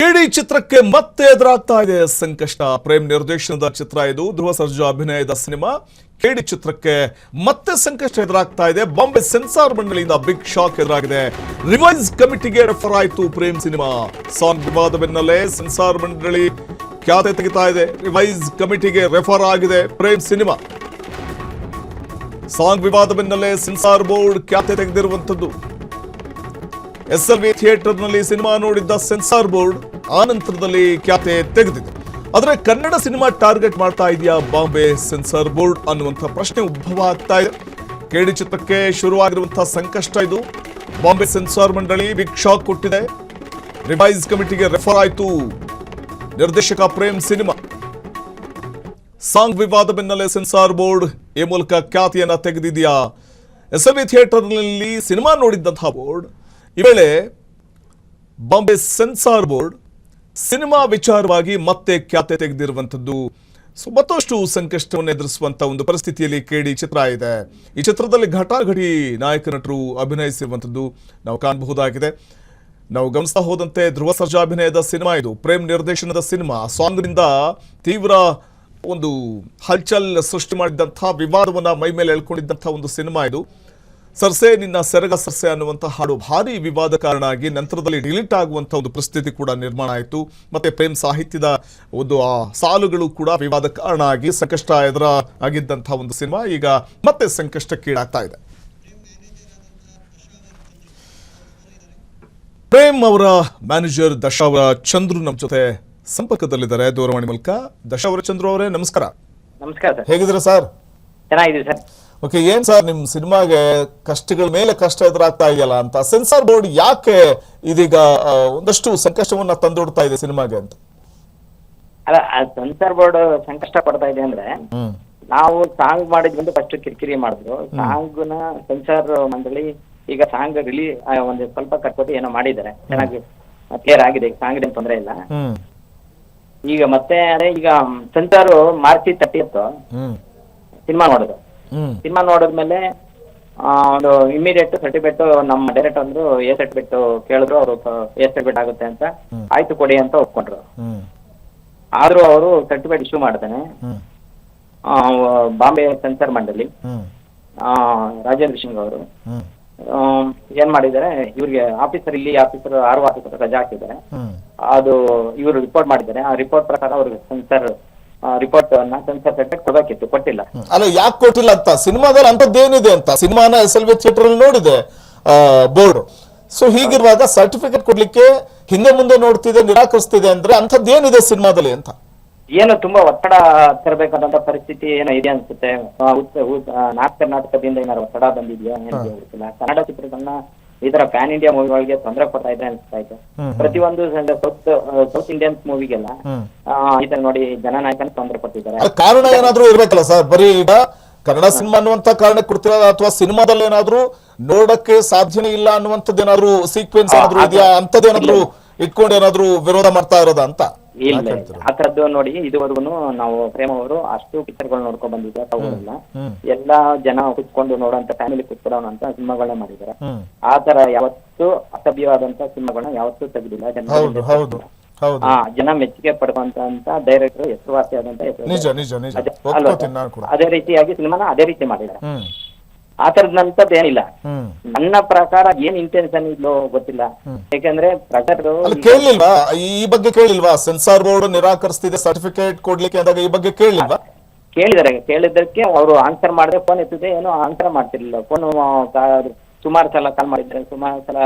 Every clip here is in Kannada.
ಇಡೀ ಚಿತ್ರಕ್ಕೆ ಮತ್ತೆ ಎದುರಾಗ್ತಾ ಇದೆ ಸಂಕಷ್ಟ. ಪ್ರೇಮ್ ನಿರ್ದೇಶನದ ಚಿತ್ರ ಇದು. ಧ್ರುವ ಸರ್ಜಾ ಅಭಿನಯದ ಸಿನಿಮಾ. ಕೆಡಿ ಚಿತ್ರಕ್ಕೆ ಮತ್ತೆ ಸಂಕಷ್ಟ ಎದುರಾಗ್ತಾ ಇದೆ. ಬಾಂಬೆ ಸೆನ್ಸಾರ್ ಮಂಡಳಿಯಿಂದ ಬಿಗ್ ಶಾಕ್ ಎದುರಾಗಿದೆ. ರಿವೈಸ್ ಕಮಿಟಿಗೆ ರೆಫರ್ ಆಯಿತು ಪ್ರೇಮ್ ಸಿನಿಮಾ. ಸಾಂಗ್ ವಿವಾದ ಬೆನ್ನಲ್ಲೇ ಸೆನ್ಸಾರ್ ಮಂಡಳಿ ಖ್ಯಾತೆ ತೆಗಿತಾ ಇದೆ. ರಿವೈಸ್ ಕಮಿಟಿಗೆ ರೆಫರ್ ಆಗಿದೆ ಪ್ರೇಮ್ ಸಿನಿಮಾ. ಸಾಂಗ್ ವಿವಾದ ಬೆನ್ನಲ್ಲೇ ಸೆನ್ಸಾರ್ ಬೋರ್ಡ್ ಖ್ಯಾತೆ ತೆಗೆದಿರುವಂತದ್ದು. SLV ಥಿಯೇಟರ್ನಲ್ಲಿ ಸಿನಿಮಾ ನೋಡಿದ್ದ ಸೆನ್ಸಾರ್ ಬೋರ್ಡ್ ಆನಂತರದಲ್ಲಿ ಖ್ಯಾತೆ ತೆಗೆದಿದೆ. ಆದರೆ ಕನ್ನಡ ಸಿನಿಮಾ ಟಾರ್ಗೆಟ್ ಮಾಡ್ತಾ ಇದೆಯಾ ಬಾಂಬೆ ಸೆನ್ಸಾರ್ ಬೋರ್ಡ್ ಅನ್ನುವಂಥ ಪ್ರಶ್ನೆ ಉದ್ಭವ ಆಗ್ತಾ ಇದೆ. ಕೆಡಿ ಚಿತ್ರಕ್ಕೆ ಶುರುವಾಗಿರುವಂತಹ ಸಂಕಷ್ಟ ಇದು. ಬಾಂಬೆ ಸೆನ್ಸಾರ್ ಮಂಡಳಿ ಬಿಗ್ ಶಾಕ್ ಕೊಟ್ಟಿದೆ. ರಿವೈಸ್ ಕಮಿಟಿಗೆ ರೆಫರ್ ಆಯಿತು ನಿರ್ದೇಶಕ ಪ್ರೇಮ್ ಸಿನಿಮಾ. ಸಾಂಗ್ ವಿವಾದ ಬೆನ್ನಲ್ಲೇ ಸೆನ್ಸಾರ್ ಬೋರ್ಡ್ ಈ ಮೂಲಕ ಖ್ಯಾತಿಯನ್ನ ತೆಗೆದಿದೆಯಾ. SLV ಥಿಯೇಟರ್ನಲ್ಲಿ ಸಿನಿಮಾ ನೋಡಿದ್ದಂತಹ ಬೋರ್ಡ್ ಈ ವೇಳೆ ಬಾಂಬೆ ಸೆನ್ಸಾರ್ ಬೋರ್ಡ್ ಸಿನಿಮಾ ವಿಚಾರವಾಗಿ ಮತ್ತೆ ಖ್ಯಾತೆ ತೆಗೆದಿರುವಂಥದ್ದು. ಮತ್ತಷ್ಟು ಸಂಕಷ್ಟವನ್ನು ಎದುರಿಸುವಂತ ಒಂದು ಪರಿಸ್ಥಿತಿಯಲ್ಲಿ ಕೆಡಿ ಚಿತ್ರ ಇದೆ. ಈ ಚಿತ್ರದಲ್ಲಿ ಘಟಾಘಟಿ ನಾಯಕ ನಟರು ಅಭಿನಯಿಸಿರುವಂಥದ್ದು ನಾವು ಕಾಣಬಹುದಾಗಿದೆ. ನಾವು ಗಮನಿಸ್ತಾ ಹೋದಂತೆ ಧ್ರುವ ಸರ್ಜಾ ಅಭಿನಯದ ಸಿನಿಮಾ ಇದು. ಪ್ರೇಮ್ ನಿರ್ದೇಶನದ ಸಿನಿಮಾ. ಸಾಂಗ್ನಿಂದ ತೀವ್ರ ಒಂದು ಹಲ್ಚಲ್ ಸೃಷ್ಟಿ ಮಾಡಿದಂತಹ ವಿವಾದವನ್ನ ಮೈ ಮೇಲೆ ಎಳ್ಕೊಂಡಿದ್ದಂತಹ ಒಂದು ಸಿನಿಮಾ ಇದು. ಸರ್ಸೆ ನಿನ್ನ ಸೆರಗ ಸರ್ಸೆ ಅನ್ನುವಂಥ ಹಾಡು ಭಾರಿ ವಿವಾದ ಕಾರಣ ಆಗಿ ನಂತರದಲ್ಲಿ ಡಿಲೀಟ್ ಆಗುವಂಥ ಒಂದು ಪರಿಸ್ಥಿತಿ ಕೂಡ ನಿರ್ಮಾಣ ಆಯಿತು. ಮತ್ತೆ ಪ್ರೇಮ್ ಸಾಹಿತ್ಯದ ಒಂದು ಸಾಲುಗಳು ಕೂಡ ವಿವಾದ ಕಾರಣ ಆಗಿ ಸಂಕಷ್ಟ ಆಗಿದ್ದಂತಹ ಒಂದು ಸಿನಿಮಾ ಈಗ ಮತ್ತೆ ಸಂಕಷ್ಟಕ್ಕೀಡಾಗ್ತಾ ಇದೆ. ಪ್ರೇಮ್ ಅವರ ಮ್ಯಾನೇಜರ್ ದಶಾವರ ಚಂದ್ರು ನಮ್ಮ ಜೊತೆ ಸಂಪರ್ಕದಲ್ಲಿದ್ದಾರೆ ದೂರವಾಣಿ ಮೂಲಕ. ದಶಾವರ ಚಂದ್ರು ಅವರೇ ನಮಸ್ಕಾರ. ನಮಸ್ಕಾರ ಸರ್. ಹೇಗಿದ್ದೀರಾ ಸರ್? ಚೆನ್ನಾಗಿದೆ ಸರ್. ಓಕೆ, ಏನ್ ಸರ್ ನಿಮ್ ಸಿನಿಮಾಗೆ ಕಷ್ಟಗಳ ಮೇಲೆ ಕಷ್ಟ ಎದುರಾಗ್ತಾ ಇದೆಯಲ್ಲ ಅಂತ ಸೆನ್ಸಾರ್ ಬೋರ್ಡ್ ಯಾಕೆ ಇದೀಗ ಒಂದಷ್ಟು ಸಂಕಷ್ಟವನ್ನ ತಂದೊಡ್ತಾ ಇದೆ ಸಿನಿಮಾಗೆ ಅಂತ? ಅಲ್ಲ, ಸೆನ್ಸಾರ್ ಬೋರ್ಡ್ ಸಂಕಷ್ಟ ಪಡ್ತಾ ಇದೆ ಅಂದ್ರೆ ನಾವು ಸಾಂಗ್ ಮಾಡಿದ್ವಿ ಫಸ್ಟ್ ಕಿರಿಕಿರಿ ಮಾಡಿದ್ರು. ಸಾಂಗ್ ನ ಸೆನ್ಸಾರ್ ಮಂಡಳಿ ಈಗ ಸಾಂಗ್ ಒಂದು ಸ್ವಲ್ಪ ಕಟ್ಕೊಟ್ಟು ಏನೋ ಮಾಡಿದ್ದಾರೆ. ಚೆನ್ನಾಗಿ ಕ್ಲಿಯರ್ ಆಗಿದೆ. ಸಾಂಗ್ ಏನ್ ತೊಂದರೆ ಇಲ್ಲ. ಈಗ ಮತ್ತೆ ಅದೇ ಈಗ ಸೆನ್ಸಾರ್ ಮಾರ್ಚ್ 30 ಸಿನಿಮಾ ನೋಡೋದು. ಸಿನಿಮಾ ನೋಡಿದ್ಮೇಲೆ ಒಂದು ಇಮಿಡಿಯೇಟ್ ಸರ್ಟಿಫಿಕೇಟ್ ನಮ್ಮ ಡೈರೆಕ್ಟ್ ಅಂದ್ರು ಎ ಸರ್ಟಿಫಿಕೇಟ್ ಕೇಳಿದ್ರು. ಅವರು ಎ ಸರ್ಟಿಫಿಕೇಟ್ ಆಗುತ್ತೆ ಅಂತ ಆಯ್ತು ಕೊಡಿ ಅಂತ ಒಪ್ಕೊಂಡ್ರು. ಆದ್ರೂ ಅವರು ಸರ್ಟಿಫಿಕೇಟ್ ಇಶ್ಯೂ ಮಾಡ್ತಾನೆ ಬಾಂಬೆ ಸೆನ್ಸಾರ್ ಮಂಡಳಿ ರಾಜೇಂದ್ರ ಸಿಂಗ್ ಅವರು ಏನ್ ಮಾಡಿದ್ದಾರೆ, ಇವ್ರಿಗೆ ಆಫೀಸರ್ ಇಲ್ಲಿ ಆಫೀಸರ್ 6 ಆಫೀಸರ್ ರಜಾ ಹಾಕಿದ್ದಾರೆ. ಅದು ಇವರು ರಿಪೋರ್ಟ್ ಮಾಡಿದ್ದಾರೆ. ಆ ರಿಪೋರ್ಟ್ ಪ್ರಕಾರ ಅವ್ರಿಗೆ ಸೆನ್ಸರ್ ರಿಪೋರ್ಟ್ ಸೆನ್ಸರ್ ಸರ್ಟಿಫಿಕೇಟ್ ಕೊಡಬೇಕಿತ್ತು, ಕೊಟ್ಟಿಲ್ಲ. ಅಲ್ಲ, ಯಾಕೆ ಕೊಟ್ಟಿಲ್ಲ ಅಂತ ಸಿನಿಮಾದಲ್ಲಿ ಅಂತದ್ದೇನಿದೆ ಅಂತ ಸಿನಿಮಾನ SLV ಥಿಯೇಟರ್ ಅಲ್ಲಿ ನೋಡಿದೆ ಬೋರ್ಡ್. ಸೊ ಹೀಗಿರುವಾಗ ಸರ್ಟಿಫಿಕೇಟ್ ಕೊಡ್ಲಿಕ್ಕೆ ಹಿಂದೆ ಮುಂದೆ ನೋಡ್ತಿದೆ, ನಿರಾಕರಿಸ್ತಿದೆ ಅಂದ್ರೆ ಅಂತದ್ದೇನಿದೆ ಸಿನಿಮಾದಲ್ಲಿ ಅಂತ? ಏನು ತುಂಬಾ ಒತ್ತಡ ತರಬೇಕಾದಂತ ಪರಿಸ್ಥಿತಿ ಏನೋ ಇದೆ ಅನ್ಸುತ್ತೆ. ನಾರ್ತ್ ಕರ್ನಾಟಕದಿಂದ ಏನಾದ್ರು ಒತ್ತಡ ಬಂದಿದೆಯಾ ಏನು ಗೊತ್ತಿಲ್ಲ. ಕನ್ನಡ ಚಿತ್ರಗಳನ್ನ ಈ ತರ ಪ್ಯಾನ್ ಇಂಡಿಯಾ ಮೂವಿಗಳಿಗೆ ತೊಂದರೆ ಕೊಡ್ತಾ ಇದೆ ಅನ್ಸ್ತಾ ಇದೆ. ಪ್ರತಿಯೊಂದು ಸೌತ್ ಇಂಡಿಯನ್ ಮೂವಿಗೆಲ್ಲ ಈ ತರ ನೋಡಿ ಜನನಾಯಕನ ತೊಂದರೆ ಕೊಟ್ಟಿದ್ದಾರೆ. ಕಾರಣ ಏನಾದ್ರೂ ಇರ್ಬೇಕಲ್ಲ ಸರ್? ಬರೀ ಈಗ ಕನ್ನಡ ಸಿನಿಮಾ ಅನ್ನುವಂತ ಕಾರಣ ಕೊಡ್ತಿರೋದ ಅಥವಾ ಸಿನಿಮಾದಲ್ಲಿ ಏನಾದ್ರೂ ನೋಡಕ್ಕೆ ಸಾಧ್ಯನೇ ಇಲ್ಲ ಅನ್ನುವಂಥದ್ದು ಏನಾದ್ರು ಸೀಕ್ವೆನ್ಸ್ ಏನಾದ್ರು ಇದೆಯಾ? ಅಂತದೇನಾದ್ರು ಇಟ್ಕೊಂಡು ಏನಾದ್ರು ವಿರೋಧ ಮಾಡ್ತಾ ಇರೋದ ಅಂತ? ಇಲ್ಲ, ಆ ತರದ್ದು ನೋಡಿ ಇದುವರೆಗೂ ನಾವು ಪ್ರೇಮ್ ಅವರು ಅಷ್ಟು ಪಿಕ್ಚರ್ಗಳು ನೋಡ್ಕೊಂಡ್ ಬಂದಿದ್ದಾರೆ. ತಗೊಳ್ಳಿಲ್ಲ, ಎಲ್ಲಾ ಜನ ಕುತ್ಕೊಂಡು ನೋಡುವಂತ ಫ್ಯಾಮಿಲಿ ಕುತ್ಕೊಳ್ಳೋಣ ಸಿನಿಮಾಗಳನ್ನ ಮಾಡಿದ್ದಾರೆ. ಆ ತರ ಯಾವತ್ತೂ ಅಸಭ್ಯವಾದಂತ ಸಿನಿಮಾಗಳನ್ನ ಯಾವತ್ತೂ ತೆಗೆದಿಲ್ಲ. ಜನ ಮೆಚ್ಚುಗೆ ಪಡುವಂತ ಡೈರೆಕ್ಟರ್ ಹೆಸರುವಾಸಿ ಆದಂತ ಅದೇ ರೀತಿಯಾಗಿ ಸಿನಿಮಾನ ಅದೇ ರೀತಿ ಮಾಡಿದ್ದಾರೆ. ಆ ತರದಂತದ್ದು ಏನಿಲ್ಲ. ನನ್ನ ಪ್ರಕಾರ ಏನ್ ಇಂಟೆನ್ಷನ್ ಇಲ್ಲೋ ಗೊತ್ತಿಲ್ಲ. ಯಾಕಂದ್ರೆ ಕೇಳಿಲ್ವಾ ಈ ಬಗ್ಗೆ? ಕೇಳಿಲ್ವಾ ಸೆನ್ಸಾರ್ ಬೋರ್ಡ್ ನಿರಾಕರಿಸ್ತಿದೆ ಸರ್ಟಿಫಿಕೇಟ್ ಕೊಡ್ಲಿಕ್ಕೆ ಅಂದಾಗ ಈ ಬಗ್ಗೆ ಕೇಳಿಲ್ವಾ? ಕೇಳಿದ್ದಕ್ಕೆ ಅವರು ಆನ್ಸರ್ ಮಾಡಿದ್ರೆ ಫೋನ್ ಎತ್ತಿದೆ, ಏನೋ ಆನ್ಸರ್ ಮಾಡ್ತಿರ್ಲಿಲ್ಲ. ಫೋನ್ ಸುಮಾರು ಸಲ ಕಾಲ್ ಮಾಡಿದ್ದಾರೆ, ಸುಮಾರು ಸಲ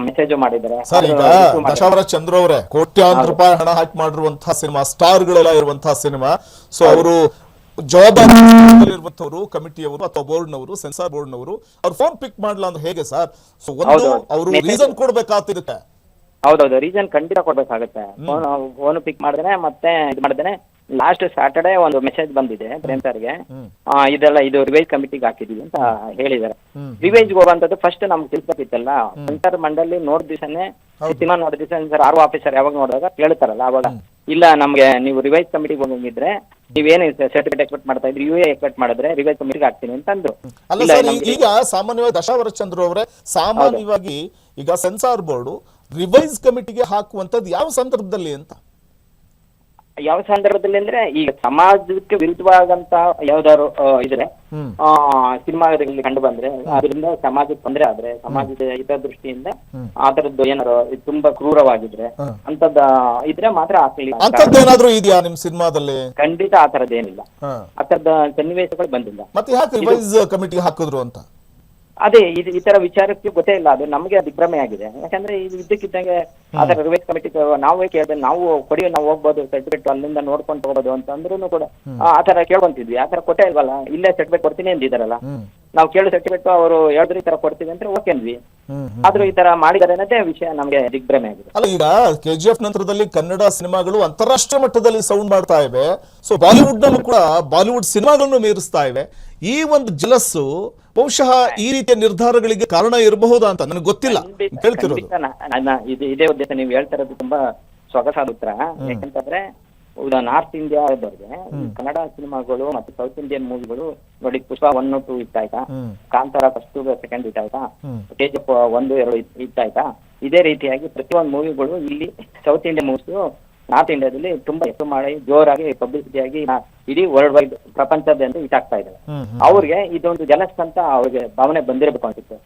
ಮೆಸೇಜ್ ಮಾಡಿದ್ದಾರೆ. ಸರ್, ಈಗ ದಶಾವರ ಚಂದ್ರ ಅವರೇ ಕೋಟ್ಯಾಂತರ ರೂಪಾಯಿ ಹಣ ಹಾಕಿ ಮಾಡಿರುವಂತಹ ಸಿನಿಮಾ, ಸ್ಟಾರ್ ಗಳೆಲ್ಲ ಇರುವಂತಹ ಸಿನಿಮಾ. ಸೊ ಅವರು ಜವಾಬ್ದಾರಿ ಇರುವಂತವರು, ಕಮಿಟಿಯವರು ಅಥವಾ ಬೋರ್ಡ್ನವರು, ಸೆನ್ಸಾರ್ ಬೋರ್ಡ್ನವರು ಅವ್ರು ಫೋನ್ ಪಿಕ್ ಮಾಡಲ್ಲ ಅಂದ್ರೆ ಹೇಗೆ ಸರ್? ಸೊ ಒಂದು ಅವರು ರೀಸನ್ ಕೊಡ್ಬೇಕಾಗ್ತಿರುತ್ತೆ. ಹೌದೌದು, ರೀಸನ್ ಖಂಡಿತ ಕೊಡ್ಬೇಕಾಗತ್ತೆ. ಫೋನ್ ಪಿಕ್ ಮಾಡಿದ್ರೆ ಮತ್ತೆ ಇದು ಮಾಡಿದ್ರೆ ಲಾಸ್ಟ್ ಸ್ಯಾಟರ್ಡೆ ಒಂದು ಮೆಸೇಜ್ ಬಂದಿದೆ ಪ್ರೇಮ್ ಸರ್ಗೆ, ಇದೆಲ್ಲ ಇದು ರಿವೈಸ್ ಕಮಿಟಿಗೆ ಹಾಕಿದೀವಿ ಅಂತ ಹೇಳಿದ್ದಾರೆ. ರಿವೈಸ್ಗೆ ಹೋಗುವಂತದ್ದು ಫಸ್ಟ್ ನಮ್ಗೆ ತಿಳ್ಕೊತಿತ್ತಲ್ಲ. ಸೆನ್ಸಾರ್ ಮಂಡಳಿ ನೋಡಿದ ದಿವಸನೇ ಸಿನಿಮಾ ನೋಡಿದ ದಿವಸ ಸರ್ 6 ಆಫೀಸರ್ ಯಾವಾಗ ನೋಡಿದಾಗ ಕೇಳ್ತಾರಲ್ಲ, ಅವಾಗ ಇಲ್ಲ ನಮ್ಗೆ ನೀವು ರಿವೈಸ್ ಕಮಿಟಿಗೆ ಹೋಗಿದ್ರೆ ನೀವೇನು ಸರ್ಟಿಫಿಕೇಟ್ ಎಕ್ಸ್ಪೆಕ್ಟ್ ಮಾಡ್ತಾ ಇದ್ರಿ, UA ಎಕ್ಸ್ಪೆಕ್ಟ್ ಮಾಡಿದ್ರೆ ರಿವೈಸ್ ಕಮಿಟಿಗೆ ಹಾಕ್ತೀನಿ ಅಂತ ಅಂದ್ರು. ಈಗ ಸಾಮಾನ್ಯವಾಗಿ ದಶಾವರ ಚಂದ್ರ ಅವರೇ, ಸಾಮಾನ್ಯವಾಗಿ ಈಗ ಸೆನ್ಸಾರ್ ಬೋರ್ಡ್ ರಿವೈಸ್ ಕಮಿಟಿಗೆ ಹಾಕುವಂತದ್ದು ಯಾವ ಸಂದರ್ಭದಲ್ಲಿ ಅಂತ? ಯಾವ ಸಂದರ್ಭದಲ್ಲಿ ಅಂದ್ರೆ ಈಗ ಸಮಾಜಕ್ಕೆ ವಿರುದ್ಧವಾಗಂತ ಯಾವ್ದಾದ್ರು ಇದ್ರೆ ಸಿನಿಮಾದಲ್ಲಿ ಕಂಡು ಬಂದ್ರೆ ಅದರಿಂದ ಸಮಾಜಕ್ಕೆ ತೊಂದರೆ ಆದ್ರೆ ಸಮಾಜದ ಹಿತದೃಷ್ಟಿಯಿಂದ ಆ ತರದ್ದು ಏನಾರು ತುಂಬಾ ಕ್ರೂರವಾಗಿದ್ರೆ ಅಂತದ್ ಇದ್ರೆ ಮಾತ್ರ ಹಾಕ್ಲಿ. ಅಂತದ್ದೇನಾದ್ರೂ ಇದೆಯಾ ನಿಮ್ ಸಿನಿಮಾದಲ್ಲಿ? ಖಂಡಿತ ಆ ತರದ್ದೇನಿಲ್ಲ, ಆ ತರದ ಸನ್ನಿವೇಶಗಳು ಬಂದಿಲ್ಲ. ಮತ್ತೆ ಯಾಕೆ ರಿವೈಸ್ ಕಮಿಟಿಗೆ ಹಾಕಿದ್ರು ಅಂತ? ಅದೇ ಈ ತರ ವಿಚಾರಕ್ಕೆ ಗೊತ್ತೇ ಇಲ್ಲ, ಅದು ನಮಗೆ ದಿಗ್ಭ್ರಮೆ ಆಗಿದೆ. ಯಾಕಂದ್ರೆ ಇದು ಇದ್ದಕ್ಕಿದ್ದಂಗೆ ಅದರ ರಿವೈಸ್ ಕಮಿಟಿ ನಾವೇ ಕೇಳಿದ್ರೆ ನಾವು ಕೊಡಿ, ನಾವು ಹೋಗ್ಬೋದು ಸರ್ಟಿಫಿಕೇಟ್ ಅಲ್ಲಿಂದ ನೋಡ್ಕೊಂಡು ಹೋಗೋದು ಅಂತ ಅಂದ್ರೂ ಕೂಡ ಆತರ ಕೇಳ್ಕೊಂತಿದ್ವಿ. ಆ ತರ ಕೊಟ್ಟೇ ಇಲ್ವಲ್ಲ, ಇಲ್ಲೇ ಸರ್ಟಿಫಿಕೇಟ್ ಕೊಡ್ತೀನಿ ಅಂದಿದಾರಲ್ಲ, ನಾವು ಕೇಳೋ ಸರ್ಟಿಫಿಕೇಟ್ ಅವರು ಹೇಳಿದ್ರೆ ಈ ತರ ಕೊಡ್ತೀವಿ ಅಂತ ಓಕೆ ಅಂದ್ವಿ. ಆದ್ರೂ ಈ ತರ ಮಾಡಿದಾರೆ ಅನ್ನೋದೇ ವಿಷಯ ನಮ್ಗೆ ದಿಗ್ಭ್ರಮೆ ಆಗಿದೆ. ಅಲ್ಲ, ಈಗ KGF ನಂತರದಲ್ಲಿ ಕನ್ನಡ ಸಿನಿಮಾಗಳು ಅಂತಾರಾಷ್ಟ್ರೀಯ ಮಟ್ಟದಲ್ಲಿ ಸೌಂಡ್ ಮಾಡ್ತಾ ಇವೆ. ಸೊ ಬಾಲಿವುಡ್ ನಲ್ಲೂ ಕೂಡ ಬಾಲಿವುಡ್ ಸಿನಿಮಾಗಳನ್ನು ಮೀರಿಸ್ತಾ ಇವೆ. ಈ ಒಂದು ಜಲಸ್ಸು ಬಹುಶಃ ಈ ರೀತಿಯ ನಿರ್ಧಾರಗಳಿಗೆ ಕಾರಣ ಇರಬಹುದಾ ಅಂತ ನನಗೆ ಗೊತ್ತಿಲ್ಲ. ಹೇಳ್ತಿರೋದು ಇದೇ ಉದ್ದೇಶ ನೀವು ಹೇಳ್ತಾ ಇರೋದು ತುಂಬಾ ಸೊಗಸಾದ ಉತ್ತರ. ಯಾಕಂತಂದ್ರೆ ನಾರ್ತ್ ಇಂಡಿಯಾದವ್ರಿಗೆ ಕನ್ನಡ ಸಿನಿಮಾಗಳು ಮತ್ತೆ ಸೌತ್ ಇಂಡಿಯನ್ ಮೂವಿಗಳು ನೋಡಿ, ಪುಷ್ಪ 1, 2 ಇತ್ತಾಯ್ತಾ, ಕಾಂತಾರ ಫಸ್ಟ್ 2 ಇತ್ತಾಯ್ತಾ, KGF 1, 2 ಇತ್ತಾಯ್ತಾ, ಇದೇ ರೀತಿಯಾಗಿ ಪ್ರತಿಯೊಂದು ಮೂವಿಗಳು ಇಲ್ಲಿ ಸೌತ್ ಇಂಡಿಯನ್ ಮೂವೀಸ್ ನಾರ್ತ್ ಇಂಡಿಯಾದಲ್ಲಿ ತುಂಬಾ ಹೆಸರು ಮಾಡಿ ಜೋರಾಗಿ ಪಬ್ಲಿಸಿಟಿ ಆಗಿ ಇಡೀ ವರ್ಲ್ಡ್ ವೈಡ್ ಪ್ರಪಂಚದಾದ್ಯಂತ ಹಿಟ್ ಆಗ್ತಾ ಇದ್ದಾರೆ. ಅವ್ರಿಗೆ ಇದೊಂದು ಜಲಸ್ ಅಂತ ಅವ್ರಿಗೆ ಭಾವನೆ ಬಂದಿರಬೇಕು ಅನ್ಸುತ್ತೆ.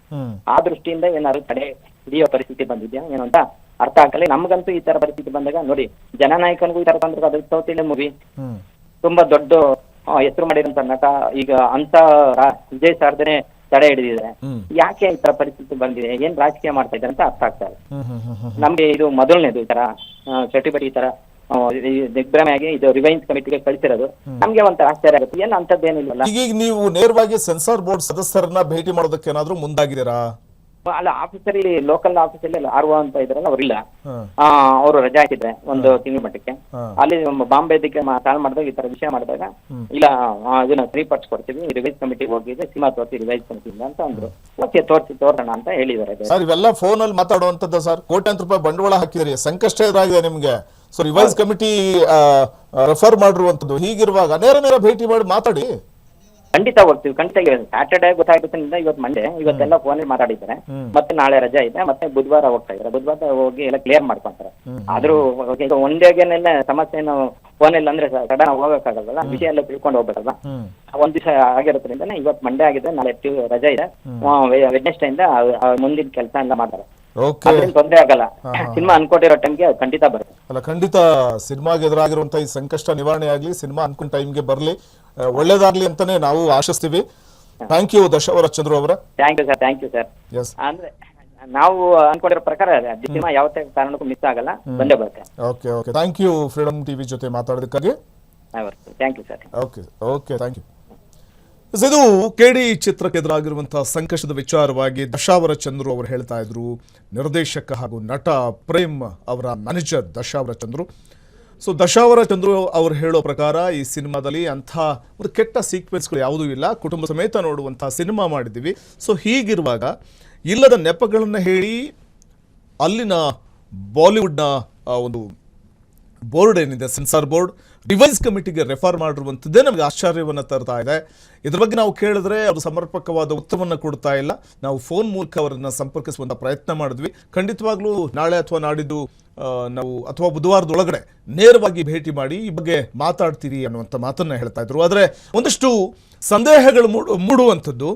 ಆ ದೃಷ್ಟಿಯಿಂದ ಏನಾದ್ರು ತಡೆ ಹಿಡಿಯೋ ಪರಿಸ್ಥಿತಿ ಬಂದಿದ್ಯಾ ಏನೋ ಅಂತ ಅರ್ಥ ಆಗಲ್ಲ. ನಮ್ಗಂತೂ ಈ ತರ ಪರಿಸ್ಥಿತಿ ಬಂದಾಗ ನೋಡಿ, ಜನನಾಯಕನಿಗೂ ಈ ತರ ಬಂದ್ರೆ ಅದು ಸೌತ್ ಇಂಡಿಯನ್ ಮೂವಿ ತುಂಬಾ ದೊಡ್ಡ ಹೆಸರು ಮಾಡಿರೋಂತ ನಟ ಈಗ ಅಂತ ವಿಜಯ್ ಸಾರ್ದನೆ ತಡೆ ಹಿಡಿದಿದೆ. ಯಾಕೆ ಈ ತರ ಪರಿಸ್ಥಿತಿ ಬಂದಿದೆ, ಏನ್ ರಾಜಕೀಯ ಮಾಡ್ತಾ ಇದ್ದಾರೆ ಅಂತ ಅರ್ಥ ಆಗ್ತಾ ಇದೆ ನಮ್ಗೆ. ಇದು ಮೊದಲನೇದು ಈ ತರ ಸರ್ಟಿಫಿಕೇಟ್ ಈ ತರ ದಿಗ್ಭ್ರಮೆ ಆಗಿ ಇದು ರಿವೈನ್ಸ್ ಕಮಿಟಿಗೆ ಕಳಿಸಿರೋದು ನಮ್ಗೆ ಒಂಥರ ಆಶ್ಚರ್ಯ ಆಗುತ್ತೆ. ಏನು ಅಂತದ್ದೇನಿಲ್ಲ. ಈಗ ನೀವು ನೇರವಾಗಿ ಸೆನ್ಸಾರ್ ಬೋರ್ಡ್ ಸದಸ್ಯರನ್ನ ಭೇಟಿ ಮಾಡೋದಕ್ಕೆ ಏನಾದ್ರು ಮುಂದಾಗಿದ್ದೀರಾ? ಅಲ್ಲ, ಆಫೀಸಲ್ಲಿ ಲೋಕಲ್ ಆಫೀಸಲ್ಲಿ RO ಅಂತ ಇದ್ರಲ್ಲ ಅವ್ರಿಲ್ಲ, ಅವರು ರಜಾ ಹಾಕಿದ್ರೆ ಒಂದು ತಿಂಗಳ ಮಟ್ಟಕ್ಕೆ. ಅಲ್ಲಿ ಬಾಂಬೆದಕ್ಕೆ ಕಾಲ್ ಮಾಡಿದಾಗ ಈ ತರ ವಿಷಯ ಮಾಡಿದಾಗ ಇಲ್ಲ ಇದನ್ನ ಸರಿಪಡಿಸ್ಕೊಡ್ತೀವಿ, ರಿವೈಸ್ ಕಮಿಟಿಗೆ ಹೋಗಿದ್ರೆ ಸಿನಿಮಾ ತೋರಿಸಿ ರಿವೈಸ್ ಕಮಿಟಿಯಿಂದ ಅಂತ ಅಂದ್ರು. ಓಕೆ ತೋರ್ಸೋಣ ಅಂತ ಹೇಳಿದ್ದಾರೆ. ಸರ್, ಇವೆಲ್ಲ ಫೋನ್ ಅಲ್ಲಿ ಮಾತಾಡುವಂತದ್ದು ಸರ್. ಕೋಟ್ಯಾಂತರ ರೂಪಾಯಿ ಬಂಡವಾಳ ಹಾಕಿದ್ರಿ, ಸಂಕಷ್ಟ ಎದುರಾಗಿದೆ ನಿಮ್ಗೆ. ಸೊ ರಿವೈಸ್ ಕಮಿಟಿ ರೆಫರ್ ಮಾಡಿರುವಂತದ್ದು. ಹೀಗಿರುವಾಗ ನೇರ ಭೇಟಿ ಮಾಡಿ ಮಾತಾಡಿ. ಖಂಡಿತ ಹೋಗ್ತೀವಿ, ಖಂಡಿತ. ಸ್ಯಾಟರ್ಡೇ ಗೊತ್ತಾಗ್ಬಿಟ್ಟಿಂದ ಇವತ್ತು ಮಂಡೇ, ಇವತ್ತೆಲ್ಲ ಫೋನಲ್ಲಿ ಮಾತಾಡಿದ್ದಾರೆ. ಮತ್ತೆ ನಾಳೆ ರಜಾ ಇದೆ, ಮತ್ತೆ ಬುಧವಾರ ಹೋಗ್ತಾ ಇದ್ದಾರೆ. ಬುಧವಾರ ಹೋಗಿ ಎಲ್ಲ ಕ್ಲಿಯರ್ ಮಾಡ್ಕೊಂತಾರೆ. ಆದ್ರೂ ಒನ್ ಡೇಗೆನೆಲ್ಲ ಸಮಸ್ಯೆನು ಫೋನಲ್ಲಿ ಅಂದ್ರೆ ಸಡನ್ ಹೋಗಕ್ಕಾಗಲ್ಲ, ವಿಷಯ ಎಲ್ಲ ತಿಳ್ಕೊಂಡು ಹೋಗ್ಬೇಕಲ್ವಾ. ಒಂದ್ ದಿವಸ ಆಗಿರೋದ್ರಿಂದ ಇವತ್ತು ಮಂಡೇ ಆಗಿದೆ, ನಾಳೆ ರಜಾ ಇದೆ. ವೆಡ್ನೆಸ್ಡೇ ಇಂದ ಮುಂದಿನ ಕೆಲಸ ಎಲ್ಲ ಮಾಡ್ತಾರೆ. ತೊಂದರೆ ಆಗಲ್ಲ. ಸಿನಿಮಾ ಅನ್ಕೊಂಡಿರೋ ಟೈಮ್ಗೆ ಖಂಡಿತ ಬರುತ್ತೆ. ಅಲ್ಲ, ಖಂಡಿತ ಸಿನಿಮಾಗೆ ಎದುರಾಗಿರುವಂತಹ ಈ ಸಂಕಷ್ಟ ನಿವಾರಣೆ ಆಗ್ಲಿ, ಸಿನಿಮಾ ಅನ್ಕೊಂಡ ಟೈಮ್ಗೆ ಬರ್ಲಿ, ಒಳ್ಳೇದಾಗ್ಲಿ ಅಂತಾನೆ ನಾವು ಆಶಿಸ್ತೀವಿ. ಥ್ಯಾಂಕ್ ಯು ದಶಾವರ ಚಂದ್ರು ಅವರ. Thank you sir. ಎಸ್, ಅಂದ್ರೆ ನಾವು ಅನ್ಕೊಂಡಿರೋ ಪ್ರಕಾರ ಸಿನಿಮಾ ಯಾವ ಕಾರಣಕ್ಕೂ ಮಿಸ್ ಆಗಲ್ಲ, ಬಂದೇ ಬರುತ್ತೆ. Okay, thank you Freedom TV ಜೊತೆ ಮಾತಾಡೋದಕ್ಕಾಗಿ. Thank you sir. Okay, thank you. ಇದು KD ಚಿತ್ರಕ್ಕೆ ಎದುರಾಗಿರುವಂತಹ ಸಂಕಷ್ಟದ ವಿಚಾರವಾಗಿ ದಶಾವರ ಚಂದ್ರು ಅವರು ಹೇಳ್ತಾ ಇದ್ರು. ನಿರ್ದೇಶಕ ಹಾಗೂ ನಟ ಪ್ರೇಮ್ ಅವರ ಮ್ಯಾನೇಜರ್ ದಶಾವರ ಚಂದ್ರು. ಸೊ ದಶಾವರ ಚಂದ್ರು ಅವರು ಹೇಳೋ ಪ್ರಕಾರ ಈ ಸಿನಿಮಾದಲ್ಲಿ ಅಂಥ ಒಂದು ಕೆಟ್ಟ ಸೀಕ್ವೆನ್ಸ್ಗಳು ಯಾವುದೂ ಇಲ್ಲ, ಕುಟುಂಬ ಸಮೇತ ನೋಡುವಂತಹ ಸಿನಿಮಾ ಮಾಡಿದ್ದೀವಿ. ಸೊ ಹೀಗಿರುವಾಗ ಇಲ್ಲದ ನೆಪಗಳನ್ನು ಹೇಳಿ ಅಲ್ಲಿನ ಬಾಲಿವುಡ್ನ ಒಂದು ಬೋರ್ಡ್ ಏನಿದೆ, ಸೆನ್ಸಾರ್ ಬೋರ್ಡ್, ರಿವೈಸ್ ಕಮಿಟಿಗೆ ರೆಫರ್ ಮಾಡಿರುವಂಥದ್ದೇ ನಮಗೆ ಆಶ್ಚರ್ಯವನ್ನು ತರ್ತಾ ಇದೆ. ಇದ್ರ ಬಗ್ಗೆ ನಾವು ಕೇಳಿದ್ರೆ ಅವರು ಸಮರ್ಪಕವಾದ ಉತ್ತರವನ್ನು ಕೊಡ್ತಾ ಇಲ್ಲ. ನಾವು ಫೋನ್ ಮೂಲಕ ಅವರನ್ನು ಸಂಪರ್ಕಿಸುವಂಥ ಪ್ರಯತ್ನ ಮಾಡಿದ್ವಿ. ಖಂಡಿತವಾಗ್ಲೂ ನಾಳೆ ಅಥವಾ ನಾಡಿದ್ದು ನಾವು ಅಥವಾ ಬುಧವಾರದೊಳಗಡೆ ನೇರವಾಗಿ ಭೇಟಿ ಮಾಡಿ ಈ ಬಗ್ಗೆ ಮಾತಾಡ್ತೀರಿ ಅನ್ನುವಂಥ ಮಾತನ್ನು ಹೇಳ್ತಾ ಇದ್ರು. ಆದರೆ ಒಂದಷ್ಟು ಸಂದೇಹಗಳು ಮೂಡುವಂಥದ್ದು,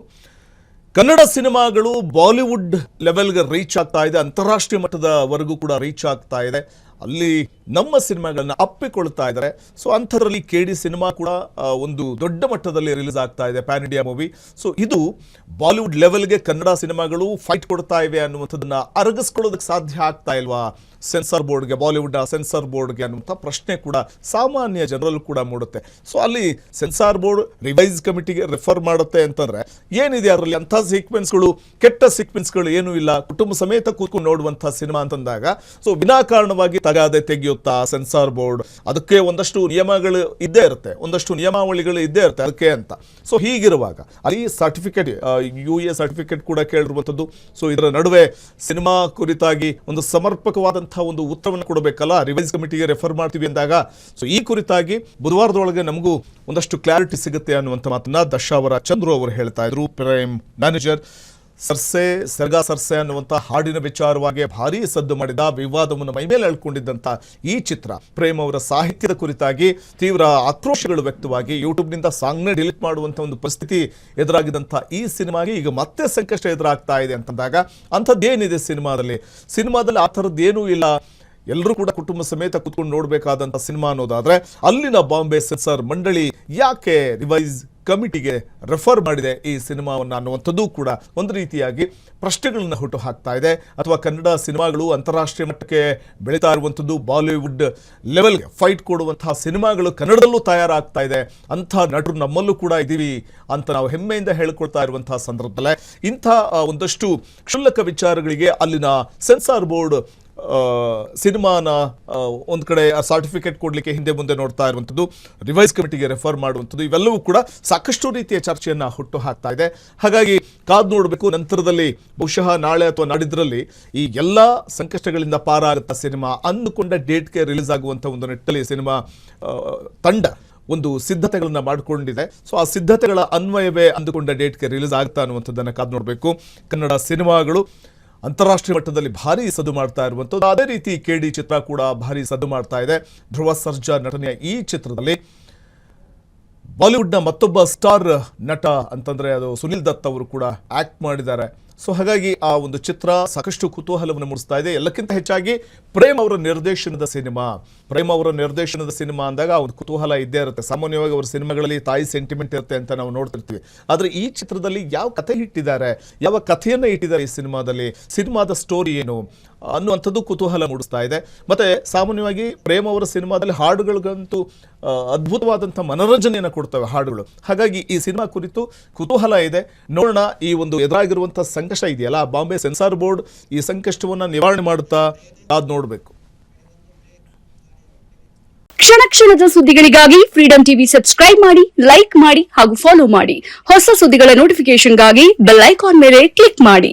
ಕನ್ನಡ ಸಿನಿಮಾಗಳು ಬಾಲಿವುಡ್ ಲೆವೆಲ್ಗೆ ರೀಚ್ ಆಗ್ತಾ ಇದೆ, ಅಂತಾರಾಷ್ಟ್ರೀಯ ಮಟ್ಟದವರೆಗೂ ಕೂಡ ರೀಚ್ ಆಗ್ತಾ ಇದೆ. ಅಲ್ಲಿ ನಮ್ಮ ಸಿನಿಮಾಗಳನ್ನ ಅಪ್ಪಿಕೊಳ್ತಾ ಇದ್ದಾರೆ. ಸೊ ಅಂಥದ್ರಲ್ಲಿ KD ಸಿನಿಮಾ ಕೂಡ ಒಂದು ದೊಡ್ಡ ಮಟ್ಟದಲ್ಲಿ ರಿಲೀಸ್ ಆಗ್ತಾ ಇದೆ, ಪ್ಯಾನ್ ಇಂಡಿಯಾ ಮೂವಿ. ಸೊ ಇದು ಬಾಲಿವುಡ್ ಲೆವೆಲ್ಗೆ ಕನ್ನಡ ಸಿನಿಮಾಗಳು ಫೈಟ್ ಕೊಡ್ತಾ ಇವೆ ಅನ್ನುವಂಥದ್ದನ್ನ ಅರಗಿಸ್ಕೊಳ್ಳೋದಕ್ಕೆ ಸಾಧ್ಯ ಆಗ್ತಾ ಇಲ್ವಾ ಸೆನ್ಸಾರ್ ಬೋರ್ಡ್ಗೆ, ಬಾಲಿವುಡ್ನ ಸೆನ್ಸಾರ್ ಬೋರ್ಡ್ಗೆ ಅನ್ನುವಂಥ ಪ್ರಶ್ನೆ ಕೂಡ ಸಾಮಾನ್ಯ ಜನರಲ್ಲೂ ಕೂಡ ಮೂಡುತ್ತೆ. ಸೊ ಅಲ್ಲಿ ಸೆನ್ಸಾರ್ ಬೋರ್ಡ್ ರಿವೈಸ್ ಕಮಿಟಿಗೆ ರೆಫರ್ ಮಾಡುತ್ತೆ ಅಂತಂದ್ರೆ ಏನಿದೆ ಅದರಲ್ಲಿ? ಅಂಥ ಸೀಕ್ವೆನ್ಸ್ಗಳು, ಕೆಟ್ಟ ಸೀಕ್ವೆನ್ಸ್ಗಳು ಏನೂ ಇಲ್ಲ, ಕುಟುಂಬ ಸಮೇತ ಕೂತ್ಕೊಂಡು ನೋಡುವಂಥ ಸಿನಿಮಾ ಅಂತಂದಾಗ ಸೊ ವಿನಾಕಾರಣವಾಗಿ ತಗಾದೆ ತೆಗೆಯುತ್ತಾ ಸೆನ್ಸಾರ್ ಬೋರ್ಡ್? ಅದಕ್ಕೆ ಒಂದಷ್ಟು ನಿಯಮಗಳು ಇದ್ದೇ ಇರುತ್ತೆ, ಒಂದಷ್ಟು ನಿಯಮಾವಳಿಗಳು ಇದ್ದೇ ಇರುತ್ತೆ ಅದಕ್ಕೆ ಅಂತ. ಸೊ ಹೀಗಿರುವಾಗ ಅಲ್ಲಿ ಸರ್ಟಿಫಿಕೇಟ್, UA ಸರ್ಟಿಫಿಕೇಟ್ ಕೂಡ ಕೇಳಿರುವಂಥದ್ದು. ಸೊ ಇದರ ನಡುವೆ ಸಿನಿಮಾ ಕುರಿತಾಗಿ ಒಂದು ಸಮರ್ಪಕವಾದಂಥ ಒಂದು ಉತ್ತರವನ್ನು ಕೊಡಬೇಕಲ್ಲ, ರಿವೈಸ್ ಕಮಿಟಿಗೆ ರೆಫರ್ ಮಾಡ್ತೀವಿ ಅಂದಾಗ. ಸೊ ಈ ಕುರಿತಾಗಿ ಬುಧವಾರದೊಳಗೆ ನಮಗೂ ಒಂದಷ್ಟು ಕ್ಲಾರಿಟಿ ಸಿಗುತ್ತೆ ಅನ್ನುವಂಥ ಮಾತನ್ನ ದಶಾವರ ಚಂದ್ರು ಅವರು ಹೇಳ್ತಾ ಇದ್ರು, ಪ್ರೈಮ್ ಮ್ಯಾನೇಜರ್. ಸರ್ಸೆ ಸರ್ಗಾ ಸರ್ಸೆ ಅನ್ನುವಂಥ ಹಾಡಿನ ವಿಚಾರವಾಗಿ ಭಾರೀ ಸದ್ದು ಮಾಡಿದ, ವಿವಾದವನ್ನು ಮೈಮೇಲೆ ಎಳ್ಕೊಂಡಿದ್ದಂಥ ಈ ಚಿತ್ರ ಪ್ರೇಮ್ ಅವರ ಸಾಹಿತ್ಯದ ಕುರಿತಾಗಿ ತೀವ್ರ ಆಕ್ರೋಶಗಳು ವ್ಯಕ್ತವಾಗಿ ಯೂಟ್ಯೂಬ್ನಿಂದ ಸಾಂಗ್ನೇ ಡಿಲೀಟ್ ಮಾಡುವಂಥ ಒಂದು ಪರಿಸ್ಥಿತಿ ಎದುರಾಗಿದ್ದಂಥ ಈ ಸಿನಿಮಾಗೆ ಈಗ ಮತ್ತೆ ಸಂಕಷ್ಟ ಎದುರಾಗ್ತಾ ಇದೆ ಅಂತಂದಾಗ ಅಂಥದ್ದೇನಿದೆ ಸಿನಿಮಾದಲ್ಲಿ ಆ ಥರದ್ದೇನೂ ಇಲ್ಲ, ಎಲ್ಲರೂ ಕೂಡ ಕುಟುಂಬ ಸಮೇತ ಕುತ್ಕೊಂಡು ನೋಡಬೇಕಾದಂಥ ಸಿನಿಮಾ ಅನ್ನೋದಾದ್ರೆ ಅಲ್ಲಿನ ಬಾಂಬೆ ಸೆನ್ಸಾರ್ ಮಂಡಳಿ ಯಾಕೆ ರಿವೈಸ್ ಕಮಿಟಿಗೆ ರೆಫರ್ ಮಾಡಿದೆ ಈ ಸಿನಿಮಾವನ್ನು ಅನ್ನುವಂಥದ್ದು ಕೂಡ ಒಂದು ರೀತಿಯಾಗಿ ಪ್ರಶ್ನೆಗಳನ್ನ ಹುಟ್ಟು ಹಾಕ್ತಾ ಇದೆ. ಅಥವಾ ಕನ್ನಡ ಸಿನಿಮಾಗಳು ಅಂತಾರಾಷ್ಟ್ರೀಯ ಮಟ್ಟಕ್ಕೆ ಬೆಳೀತಾ ಇರುವಂಥದ್ದು, ಬಾಲಿವುಡ್ ಲೆವೆಲ್ಗೆ ಫೈಟ್ ಕೊಡುವಂತಹ ಸಿನಿಮಾಗಳು ಕನ್ನಡದಲ್ಲೂ ತಯಾರಾಗ್ತಾ ಇದೆ, ಅಂಥ ನಟರು ನಮ್ಮಲ್ಲೂ ಕೂಡ ಇದ್ದೀವಿ ಅಂತ ನಾವು ಹೆಮ್ಮೆಯಿಂದ ಹೇಳ್ಕೊಳ್ತಾ ಇರುವಂತಹ ಸಂದರ್ಭದಲ್ಲೇ ಇಂಥ ಒಂದಷ್ಟು ಕ್ಷುಲ್ಲಕ ವಿಚಾರಗಳಿಗೆ ಅಲ್ಲಿನ ಸೆನ್ಸಾರ್ ಬೋರ್ಡ್ ಸಿನಿಮಾನ ಒಂದು ಕಡೆ ಸರ್ಟಿಫಿಕೇಟ್ ಕೊಡಲಿಕ್ಕೆ ಹಿಂದೆ ಮುಂದೆ ನೋಡ್ತಾ ಇರುವಂಥದ್ದು, ರಿವೈಸ್ ಕಮಿಟಿಗೆ ರೆಫರ್ ಮಾಡುವಂಥದ್ದು, ಇವೆಲ್ಲವೂ ಕೂಡ ಸಾಕಷ್ಟು ರೀತಿಯ ಚರ್ಚೆಯನ್ನು ಹುಟ್ಟು ಹಾಕ್ತಾ ಇದೆ. ಹಾಗಾಗಿ ಕಾದು ನೋಡಬೇಕು. ನಂತರದಲ್ಲಿ ಬಹುಶಃ ನಾಳೆ ಅಥವಾ ನಾಡಿದ್ರಲ್ಲಿ ಈ ಎಲ್ಲ ಸಂಕಷ್ಟಗಳಿಂದ ಪಾರಾಗುತ್ತಾ ಸಿನಿಮಾ ಅಂದುಕೊಂಡ ಡೇಟ್ಗೆ ರಿಲೀಸ್ ಆಗುವಂಥ ಒಂದು ನಿಟ್ಟಲ್ಲಿ ಸಿನಿಮಾ ತಂಡ ಒಂದು ಸಿದ್ಧತೆಗಳನ್ನ ಮಾಡಿಕೊಂಡಿದೆ. ಸೊ ಆ ಸಿದ್ಧತೆಗಳ ಅನ್ವಯವೇ ಅಂದುಕೊಂಡ ಡೇಟ್ಗೆ ರಿಲೀಸ್ ಆಗ್ತಾ ಅನ್ನುವಂಥದ್ದನ್ನು ಕಾದು ನೋಡಬೇಕು. ಕನ್ನಡ ಸಿನಿಮಾಗಳು ಅಂತಾರಾಷ್ಟ್ರೀಯ ಮಟ್ಟದಲ್ಲಿ ಭಾರಿ ಸದ್ದು ಮಾಡ್ತಾ ಇರುವಂಥದ್ದು, ಅದೇ ರೀತಿ KD ಚಿತ್ರ ಕೂಡ ಭಾರಿ ಸದ್ದು ಮಾಡ್ತಾ ಇದೆ. ಧ್ರುವ ಸರ್ಜಾ ನಟನೆಯ ಈ ಚಿತ್ರದಲ್ಲಿ ಬಾಲಿವುಡ್ನ ಮತ್ತೊಬ್ಬ ಸ್ಟಾರ್ ನಟ ಅಂತಂದ್ರೆ ಅದು ಸುನಿಲ್ ದತ್ ಅವರು ಕೂಡ ಆಕ್ಟ್ ಮಾಡಿದ್ದಾರೆ. ಸೊ ಹಾಗಾಗಿ ಆ ಒಂದು ಚಿತ್ರ ಸಾಕಷ್ಟು ಕುತೂಹಲವನ್ನು ಮೂಡಿಸ್ತಾ ಇದೆ. ಎಲ್ಲಕ್ಕಿಂತ ಹೆಚ್ಚಾಗಿ ಪ್ರೇಮ್ ಅವರ ನಿರ್ದೇಶನದ ಸಿನಿಮಾ ಅಂದಾಗ ಒಂದು ಕುತೂಹಲ ಇದ್ದೇ ಇರುತ್ತೆ. ಸಾಮಾನ್ಯವಾಗಿ ಅವರ ಸಿನಿಮಾಗಳಲ್ಲಿ ತಾಯಿ ಸೆಂಟಿಮೆಂಟ್ ಇರುತ್ತೆ ಅಂತ ನಾವು ನೋಡ್ತಿರ್ತೀವಿ. ಆದರೆ ಈ ಚಿತ್ರದಲ್ಲಿ ಯಾವ ಕಥೆ ಇಟ್ಟಿದ್ದಾರೆ, ಯಾವ ಕಥೆಯನ್ನು ಇಟ್ಟಿದ್ದಾರೆ ಈ ಸಿನಿಮಾದ ಸ್ಟೋರಿ ಏನು ಅನ್ನುವಂಥದ್ದು ಕುತೂಹಲ ಮೂಡಿಸ್ತಾ ಇದೆ. ಮತ್ತೆ ಸಾಮಾನ್ಯವಾಗಿ ಪ್ರೇಮ್ ಅವರ ಸಿನಿಮಾದಲ್ಲಿ ಹಾಡುಗಳಿಗಂತೂ ಅದ್ಭುತವಾದಂಥ ಮನೋರಂಜನೆಯನ್ನು ಕೊಡ್ತವೆ ಹಾಡುಗಳು. ಹಾಗಾಗಿ ಈ ಸಿನಿಮಾ ಕುರಿತು ಕುತೂಹಲ ಇದೆ. ನೋಡೋಣ ಈ ಒಂದು ಎದುರಾಗಿರುವಂಥ ಸಂಕಷ್ಟ ಇದೆಯಲ್ಲ, ಬಾಂಬೆ ಸೆನ್ಸಾರ್ ಬೋರ್ಡ್ ಈ ಸಂಕಷ್ಟವನ್ನು ನಿವಾರಣೆ ಮಾಡುತ್ತಾ ಅದು ನೋಡಬೇಕು. ಕ್ಷಣ ಕ್ಷಣದ ಸುದ್ದಿಗಳಿಗಾಗಿ ಫ್ರೀಡಂ ಟಿವಿ ಸಬ್ಸ್ಕ್ರೈಬ್ ಮಾಡಿ, ಲೈಕ್ ಮಾಡಿ ಹಾಗೂ ಫಾಲೋ ಮಾಡಿ. ಹೊಸ ಸುದ್ದಿಗಳ ನೋಟಿಫಿಕೇಶನ್ಗಾಗಿ ಬೆಲ್ ಐಕಾನ್ ಮೇಲೆ ಕ್ಲಿಕ್ ಮಾಡಿ.